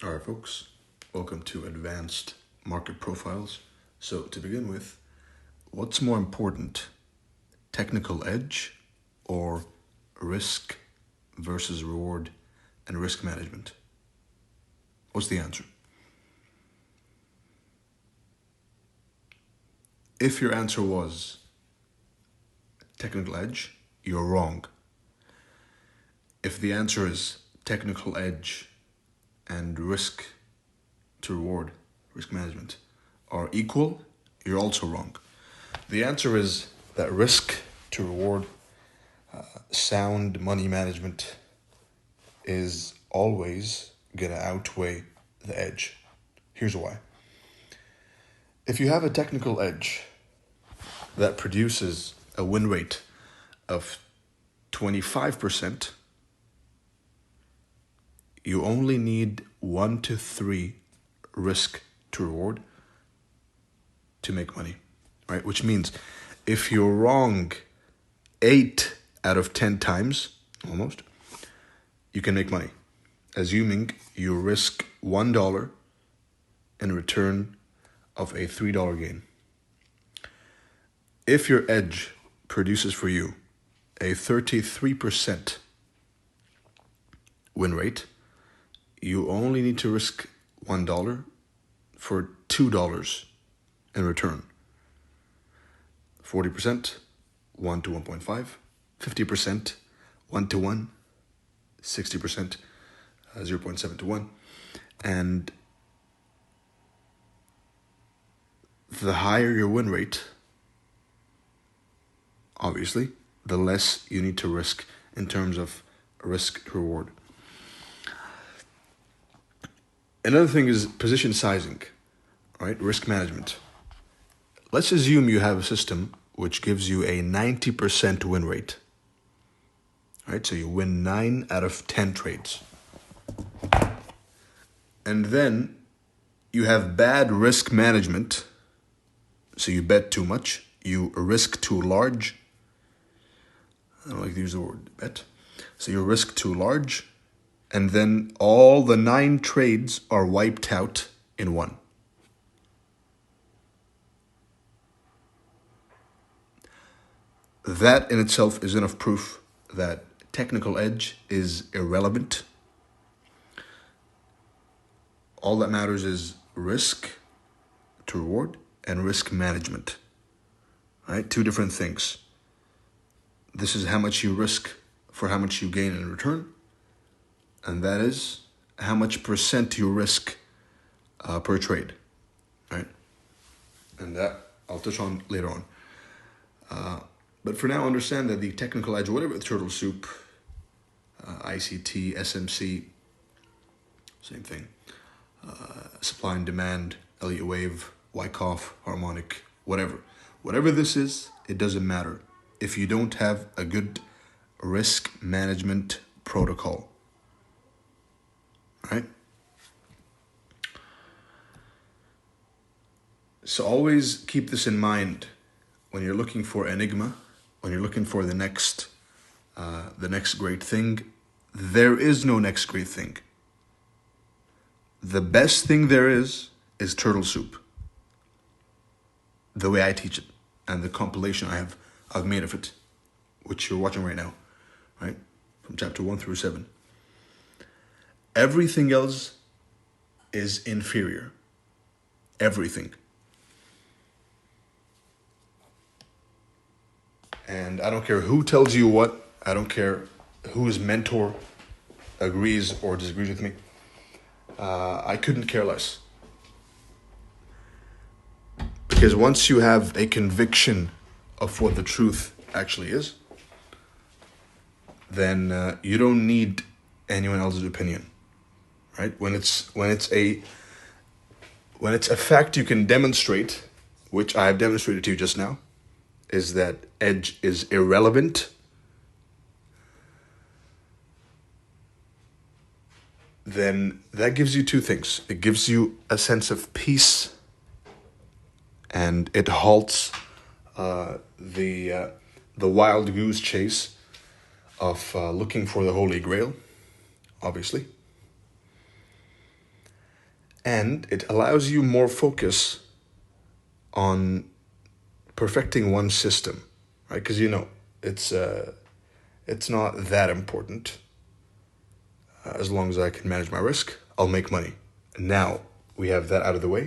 All right, folks, welcome to Advanced Market Profiles. So to begin with, what's more important, technical edge or risk versus reward and risk management? What's the answer? If your answer was technical edge, you're wrong. If the answer is technical edge and risk to reward, risk management, are equal, you're also wrong. The answer is that risk to reward, sound money management is always going to outweigh the edge. Here's why. If you have a technical edge that produces a win rate of 25%, you only need 1 to 3 risk to reward to make money, right? Which means if you're wrong 8 out of 10 times, almost, you can make money, assuming you risk $1 in return of a $3 gain. If your edge produces for you a 33% win rate, you only need to risk $1 for $2 in return. 40%, 1 to 1.5, 50%, 1 to 1, 60%, 0.7 to 1. And the higher your win rate, obviously, the less you need to risk in terms of risk reward. Another thing is position sizing, right? Risk management. Let's assume you have a system which gives you a 90% win rate, right? So you win 9 out of 10 trades. And then you have bad risk management. So you bet too much, you risk too large. I don't like to use the word bet. So you risk too large, and then all the 9 trades are wiped out in one. That in itself is enough proof that technical edge is irrelevant. All that matters is risk to reward and risk management, right? 2 different things. This is how much you risk for how much you gain in return. And that is how much percent you risk per trade, right? And that I'll touch on later on. But for now, understand that the technical edge, whatever the turtle soup, ICT, SMC, same thing. Supply and demand, Elliott wave, wickoff, harmonic, whatever this is, it doesn't matter if you don't have a good risk management protocol, right? So always keep this in mind when you're looking for enigma, when you're looking for the next great thing. There is no next great thing. The best thing there is turtle soup. The way I teach it and the compilation I've made of it, which you're watching right now, right? From chapter 1 through 7. Everything else is inferior. Everything. And I don't care who tells you what. I don't care whose mentor agrees or disagrees with me. I couldn't care less. Because once you have a conviction of what the truth actually is, then you don't need anyone else's opinion, right? When it's a fact you can demonstrate, which I have demonstrated to you just now, is that edge is irrelevant, then that gives you 2 things. It gives you a sense of peace, and it halts the wild goose chase of looking for the Holy Grail, obviously. and it allows you more focus on perfecting one system, right? Because it's not that important. As long as I can manage my risk, I'll make money. Now we have that out of the way.